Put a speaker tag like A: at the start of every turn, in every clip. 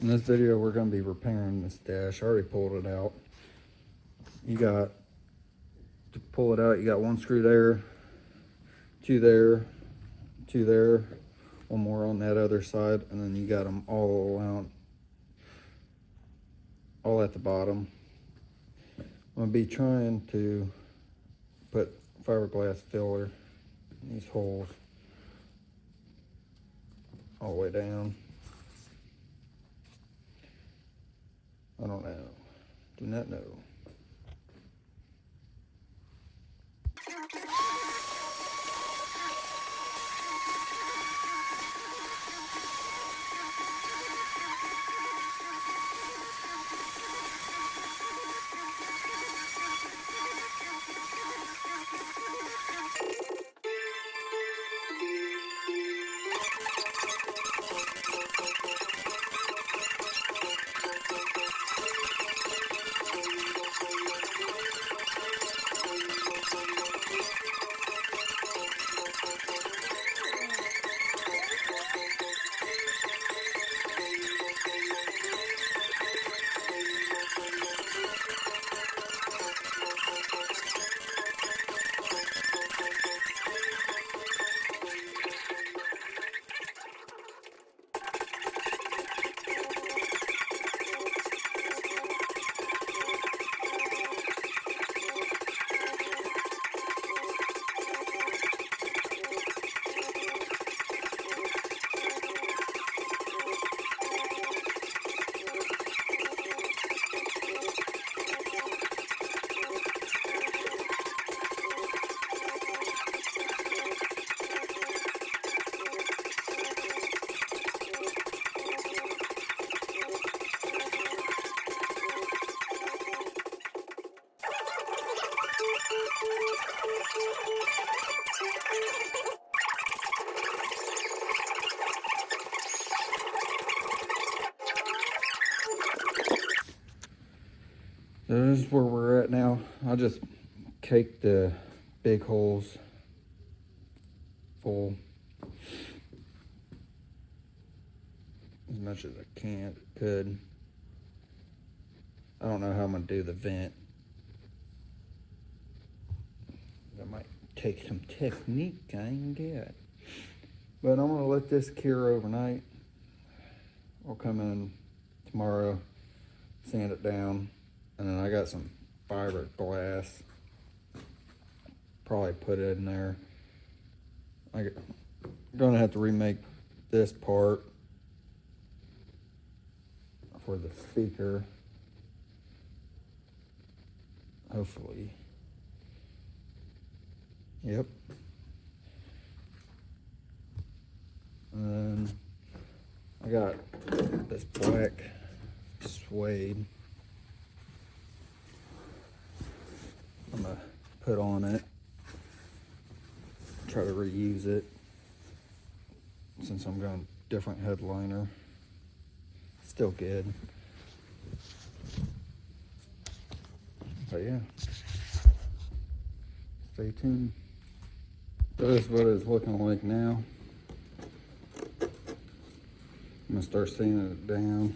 A: In this video, we're going to be repairing this dash. I already pulled it out. To pull it out, you got one screw there, two there, two there, one more on that other side, and then you got them all around, all at the bottom. I'm going to be trying to put fiberglass filler in these holes all the way down. I don't know. Do not know. This is where we're at now. I just caked the big holes full as much as I could. I don't know how I'm gonna do the vent. That might take some technique, I ain't get. But I'm gonna let this cure overnight. I'll come in tomorrow, sand it down, and then I got some fiberglass. Probably put it in there. I'm gonna have to remake this part for the speaker. Hopefully. Yep. And then I got this black suede I'm gonna put on it. Try to reuse it since I'm going different headliner. Still good. But yeah, stay tuned. This is what it's looking like now. I'm gonna start sanding it down.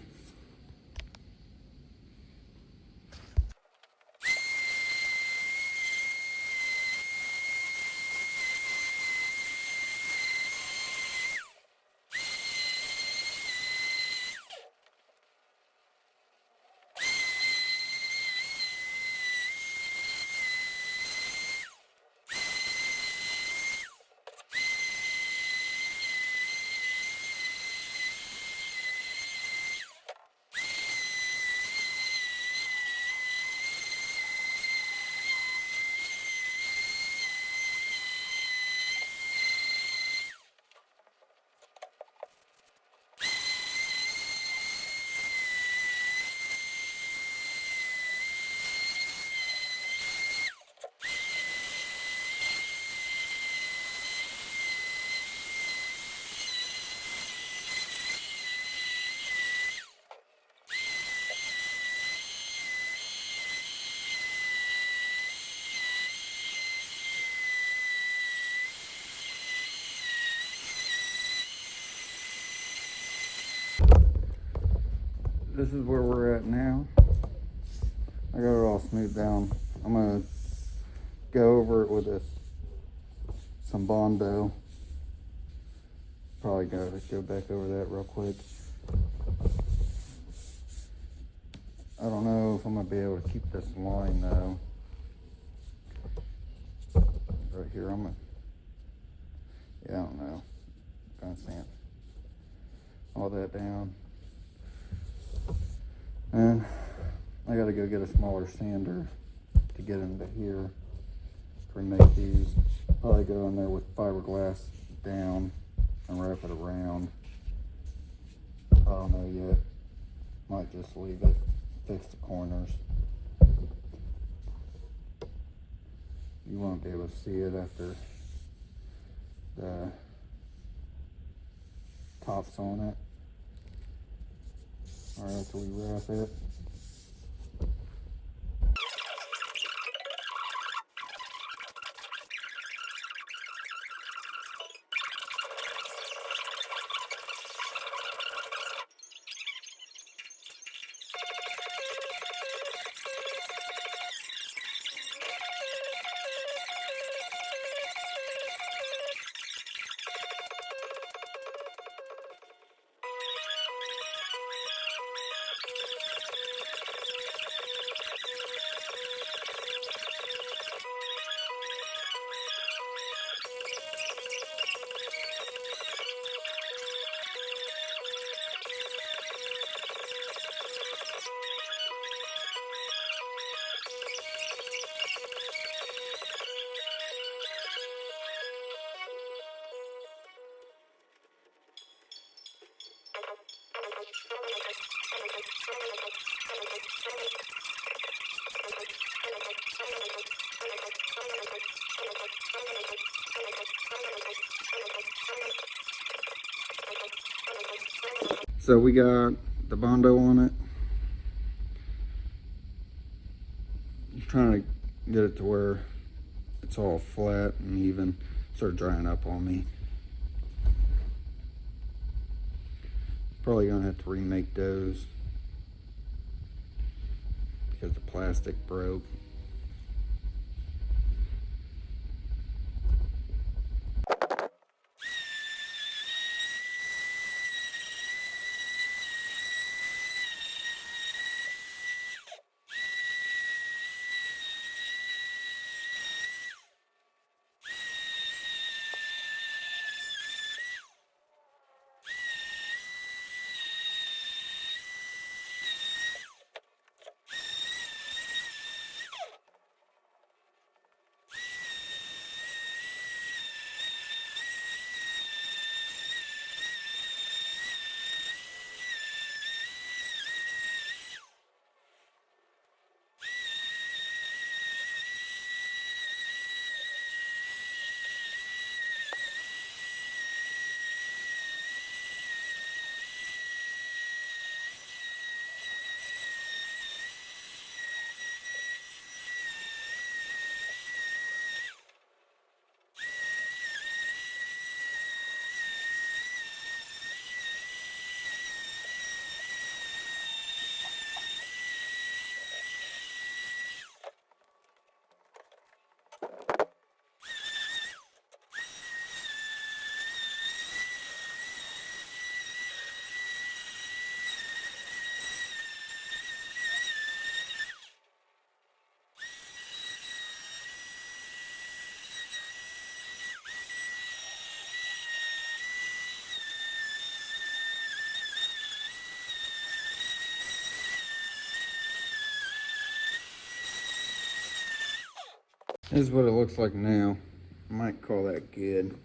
A: this is where we're at now. I got it all smoothed down. I'm gonna go over it with some Bondo. Probably gotta go back over that real quick. I don't know if I'm gonna be able to keep this line though. Right here, yeah, I don't know. Kind of sand all that down. And I gotta go get a smaller sander to get into here to remake these. Probably go in there with fiberglass down and wrap it around. I don't know yet. Might just leave it, fix the corners. You won't be able to see it after the top's on it, or after we wrap it. So we got the Bondo on it. I'm trying to get it to where it's all flat and even. Start drying up on me. Probably gonna have to remake those because the plastic broke. This is what it looks like now. I might call that good.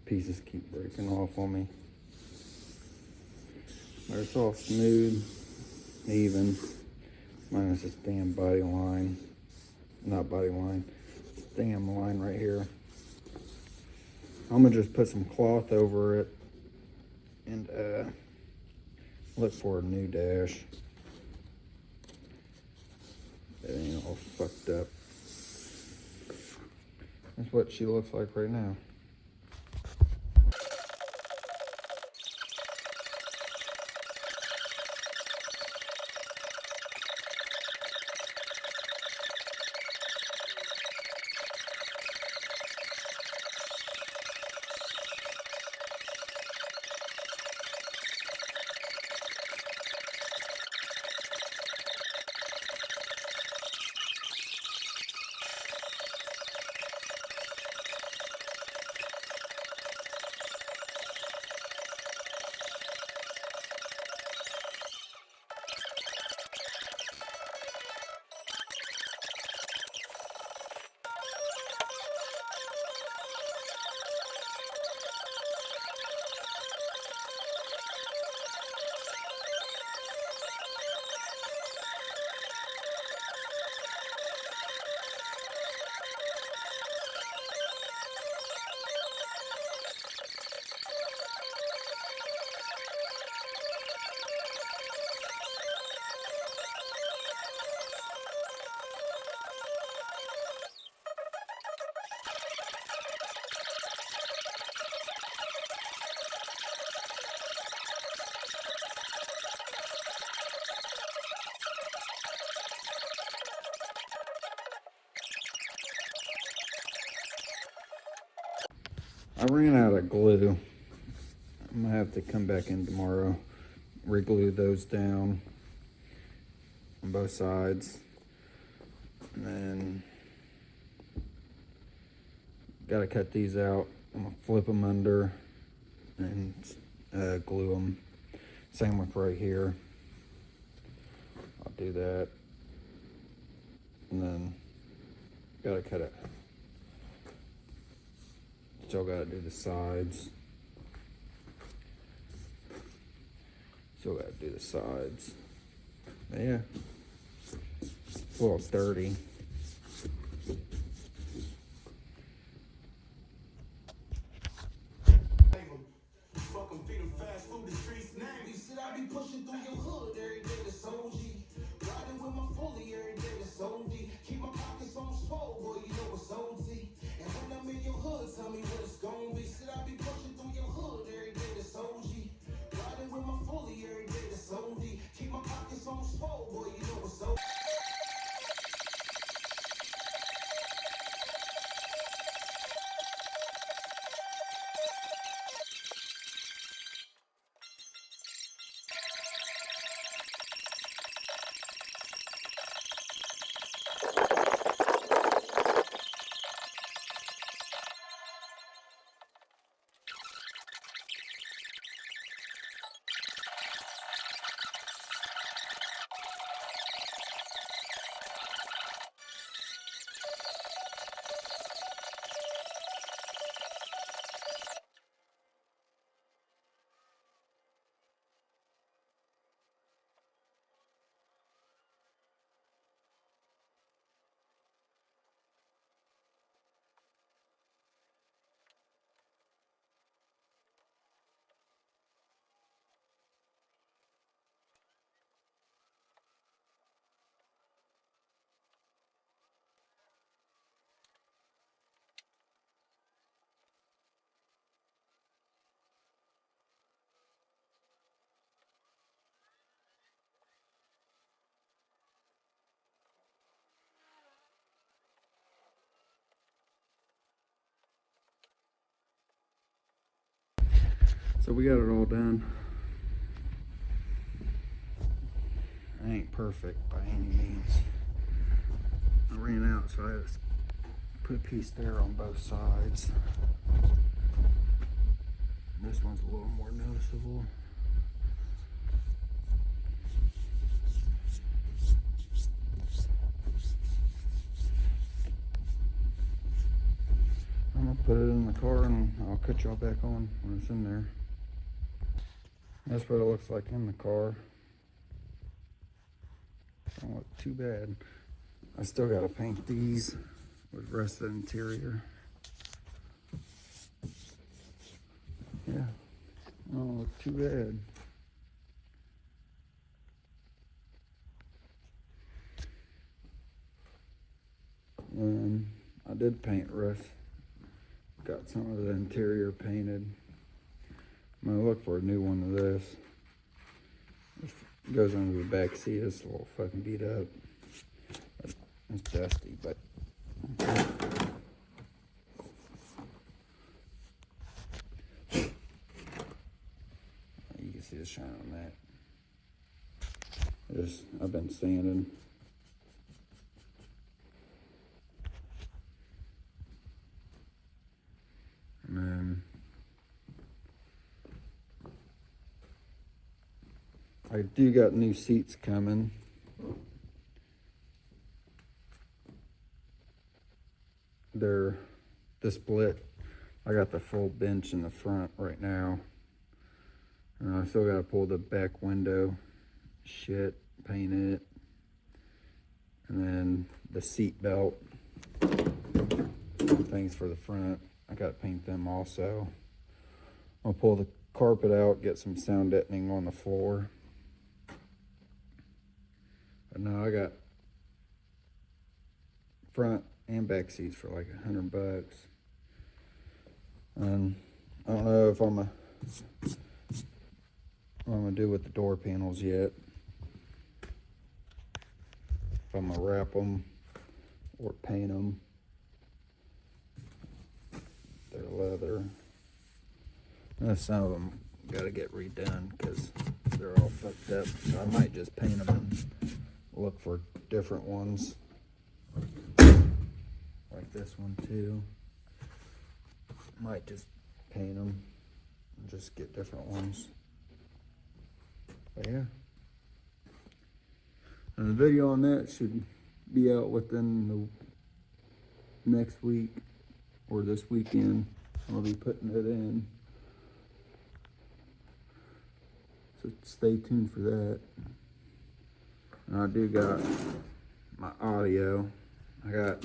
A: Pieces keep breaking off on me. But it's all smooth, even. Minus this damn body line. Not body line. This damn line right here. I'm gonna just put some cloth over it and look for a new dash. That ain't all fucked up. That's what she looks like right now. I ran out of glue. I'm gonna have to come back in tomorrow, re-glue those down on both sides, and then gotta cut these out. I'm gonna flip them under and glue them. Same with right here. I'll do that, and then gotta cut it. Still gotta do the sides. Still gotta do the sides. But yeah, it's a little dirty. So we got it all done. I ain't perfect by any means. I ran out, so I had to put a piece there on both sides. This one's a little more noticeable. I'm gonna put it in the car and I'll cut y'all back on when it's in there. That's what it looks like in the car. Don't look too bad. I still gotta paint these with the rest of the interior. Yeah, don't look too bad. And I did paint rust. Got some of the interior painted. I'm gonna look for a new one of this. It goes under the back seat. It's a little fucking beat up. It's dusty, but you can see the shine on that. I've been sanding. And then I do got new seats coming. They're the split. I got the full bench in the front right now. And I still got to pull the back window shit, paint it. And then the seat belt things for the front, I got to paint them also. I'll pull the carpet out, get some sound deadening on the floor. But now I got front and back seats for like $100. And I don't know if what I'm gonna do with the door panels yet. If I'm gonna wrap them or paint them. They're leather. Some of them gotta get redone because they're all fucked up. So I might just paint them and look for different ones. Like this one too. Might just paint them and just get different ones. But yeah. And the video on that should be out within the next week or this weekend. I'll be putting it in. So stay tuned for that. And I do got my audio. I got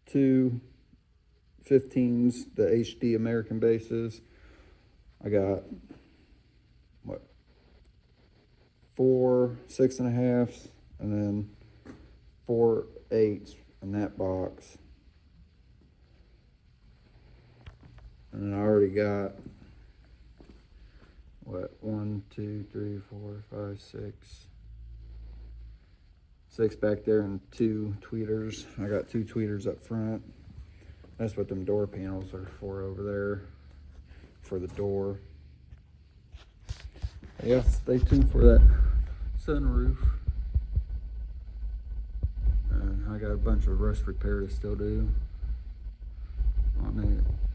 A: two 15s, the HD American basses. I got what, 4 6.5s, and then 4 8s in that box. And I already got what, 1 2 3 4 5 6 back there and 2 tweeters. I got 2 tweeters up front. That's what them door panels are for over there, for the door. But yeah, stay tuned for that sunroof. And I got a bunch of rust repair to still do on it.